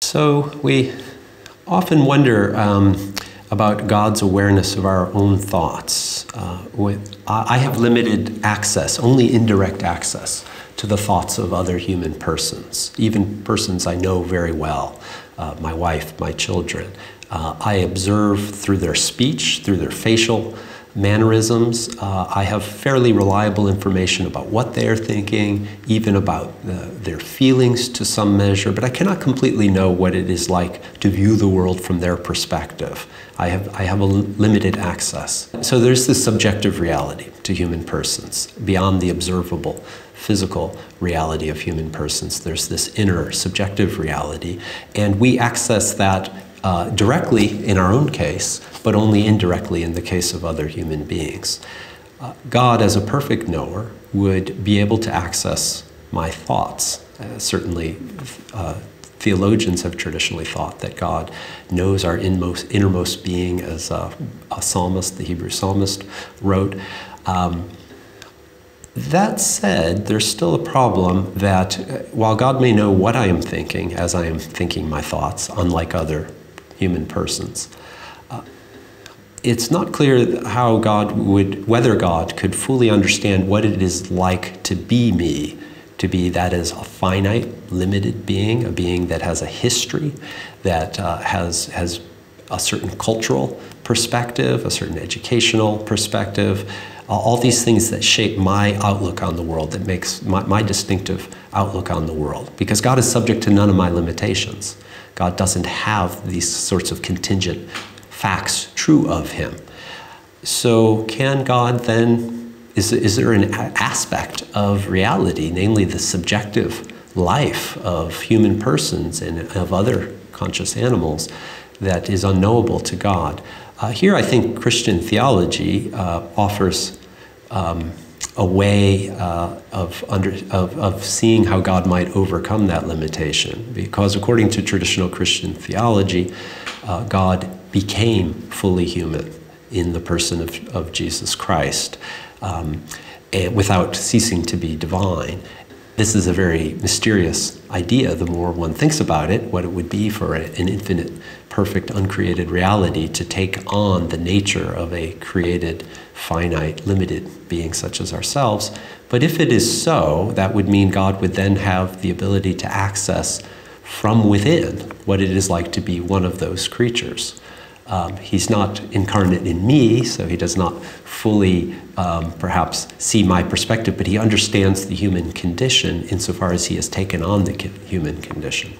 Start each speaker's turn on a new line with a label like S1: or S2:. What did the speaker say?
S1: So we often wonder about God's awareness of our own thoughts. I have limited access, only indirect access, to the thoughts of other human persons, even persons I know very well, my wife, my children. I observe through their speech, through their facial mannerisms. I have fairly reliable information about what they are thinking, even about their feelings to some measure, but I cannot completely know what it is like to view the world from their perspective. I have a limited access. So there's this subjective reality to human persons, beyond the observable physical reality of human persons. There's this inner subjective reality, and we access that directly in our own case, but only indirectly in the case of other human beings. God, as a perfect knower, would be able to access my thoughts. Certainly, theologians have traditionally thought that God knows our innermost being, as a psalmist, the Hebrew psalmist, wrote. That said, there's still a problem that while God may know what I am thinking as I am thinking my thoughts, unlike other human persons, it's not clear how whether God could fully understand what it is like to be me, to be, that is, a finite, limited being, a being that has a history, that has a certain cultural perspective, a certain educational perspective, all these things that shape my outlook on the world, that makes my distinctive outlook on the world. Because God is subject to none of my limitations. God doesn't have these sorts of contingent facts true of him. So can God then, is there an aspect of reality, namely the subjective life of human persons and of other conscious animals, that is unknowable to God? Here I think Christian theology offers a way of seeing how God might overcome that limitation. Because according to traditional Christian theology, God became fully human in the person of Jesus Christ, and without ceasing to be divine. This is a very mysterious idea. The more one thinks about it, what it would be for an infinite, perfect, uncreated reality to take on the nature of a created, finite, limited being such as ourselves. But if it is so, that would mean God would then have the ability to access from within what it is like to be one of those creatures. He's not incarnate in me, so he does not fully perhaps see my perspective, but he understands the human condition insofar as he has taken on the human condition.